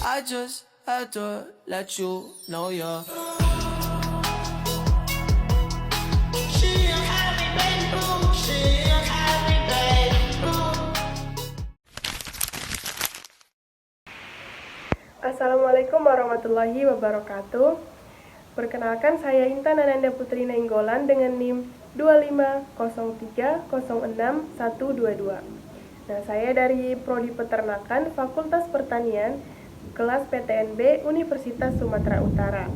I just had to let you know you're. Assalamualaikum warahmatullahi wabarakatuh. Perkenalkan, saya Intan Ananda Putri Nainggolan dengan NIM 2503061122. Nah, saya dari Prodi Peternakan Fakultas Pertanian, kelas PTNB Universitas Sumatera Utara.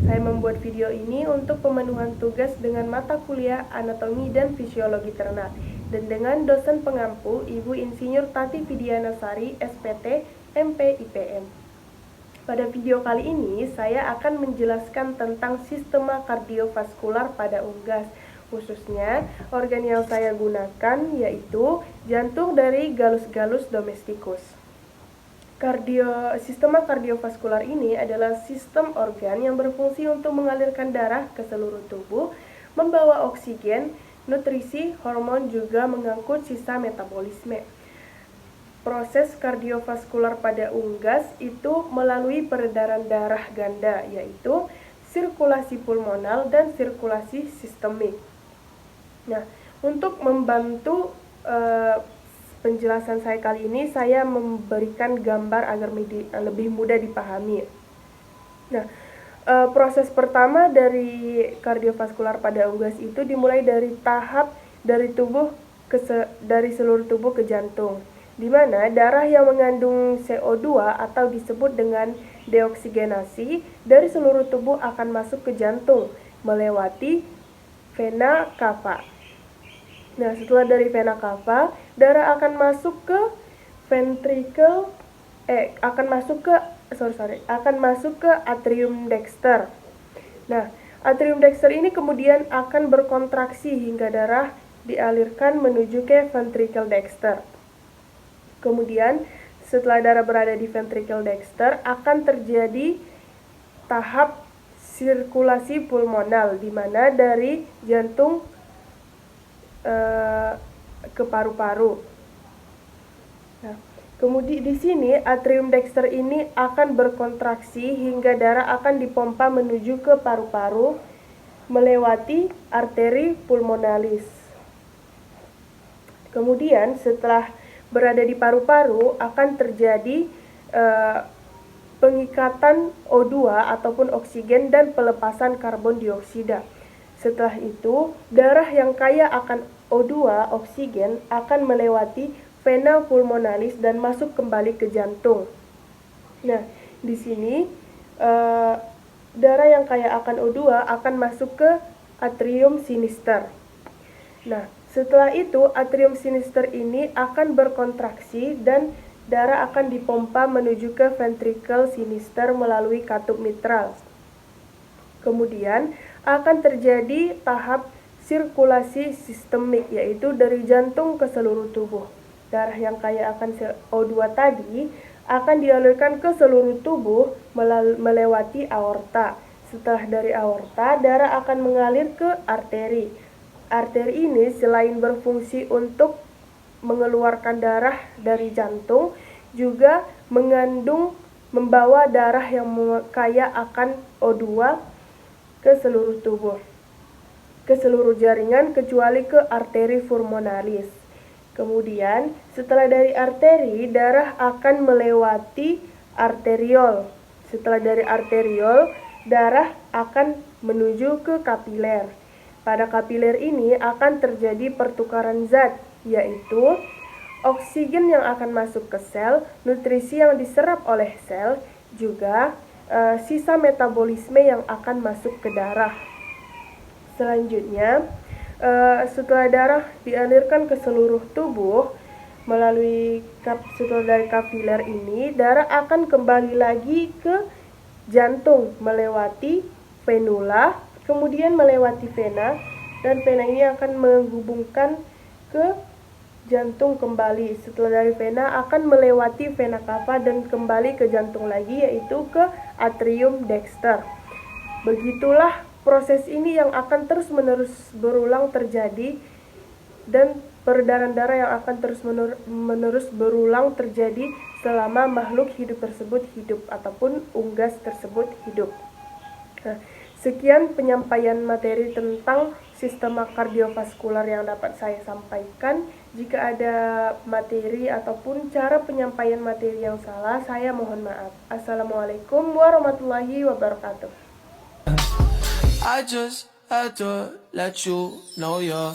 Saya membuat video ini untuk pemenuhan tugas dengan mata kuliah Anatomi dan Fisiologi Ternak dan dengan dosen pengampu Ibu Insinyur Tati Widianasari, SPT, MP.IPM. Pada video kali ini, saya akan menjelaskan tentang sistema kardiovaskular pada unggas, khususnya organ yang saya gunakan yaitu jantung dari Gallus domesticus. Sistema kardiovaskular ini adalah sistem organ yang berfungsi untuk mengalirkan darah ke seluruh tubuh, membawa oksigen, nutrisi, hormon, juga mengangkut sisa metabolisme. Proses kardiovaskular pada unggas itu melalui peredaran darah ganda, yaitu sirkulasi pulmonal dan sirkulasi sistemik. Nah, untuk membantu penjelasan saya kali ini, saya memberikan gambar agar lebih mudah dipahami. Nah, proses pertama dari kardiovaskular pada unggas itu dimulai dari tahap dari seluruh tubuh ke jantung, di mana darah yang mengandung CO2 atau disebut dengan deoksigenasi dari seluruh tubuh akan masuk ke jantung melewati vena cava. Nah, setelah dari vena cava, darah akan masuk ke atrium dexter. Nah, atrium dexter ini kemudian akan berkontraksi hingga darah dialirkan menuju ke ventricle dexter. Kemudian, setelah darah berada di ventricle dexter, akan terjadi tahap sirkulasi pulmonal, di mana dari jantung ke paru-paru. Nah, kemudian di sini atrium dexter ini akan berkontraksi hingga darah akan dipompa menuju ke paru-paru melewati arteri pulmonalis. Kemudian setelah berada di paru-paru akan terjadi pengikatan O2 ataupun oksigen dan pelepasan karbon dioksida. Setelah itu, darah yang kaya akan O2 oksigen akan melewati vena pulmonalis dan masuk kembali ke jantung. Nah, di sini darah yang kaya akan O2 akan masuk ke atrium sinister. Nah, setelah itu, atrium sinister ini akan berkontraksi dan darah akan dipompa menuju ke ventricle sinister melalui katup mitral. Kemudian, akan terjadi tahap sirkulasi sistemik, yaitu dari jantung ke seluruh tubuh. Darah yang kaya akan O2 tadi akan dialirkan ke seluruh tubuh melewati aorta. Setelah dari aorta, darah akan mengalir ke arteri. Arteri ini selain berfungsi untuk mengeluarkan darah dari jantung, juga membawa darah yang kaya akan O2 ke seluruh tubuh, ke seluruh jaringan kecuali ke arteri pulmonalis. Kemudian, setelah dari arteri, darah akan melewati arteriol. Setelah dari arteriol, darah akan menuju ke kapiler. Pada kapiler ini akan terjadi pertukaran zat, yaitu oksigen yang akan masuk ke sel, nutrisi yang diserap oleh sel, juga sisa metabolisme yang akan masuk ke darah. Selanjutnya, setelah darah dialirkan ke seluruh tubuh melalui setelah dari kapiler ini, darah akan kembali lagi ke jantung melewati venula, kemudian melewati vena, dan vena ini akan menghubungkan ke jantung kembali. Setelah dari vena akan melewati vena cava dan kembali ke jantung lagi, yaitu ke atrium dexter. Begitulah proses ini yang akan terus-menerus berulang terjadi, dan peredaran darah yang akan terus-menerus berulang terjadi selama makhluk hidup tersebut hidup ataupun unggas tersebut hidup. Nah, sekian penyampaian materi tentang sistem kardiovaskular yang dapat saya sampaikan. Jika ada materi ataupun cara penyampaian materi yang salah, saya mohon maaf. Assalamualaikum warahmatullahi wabarakatuh. I just had to let you know you're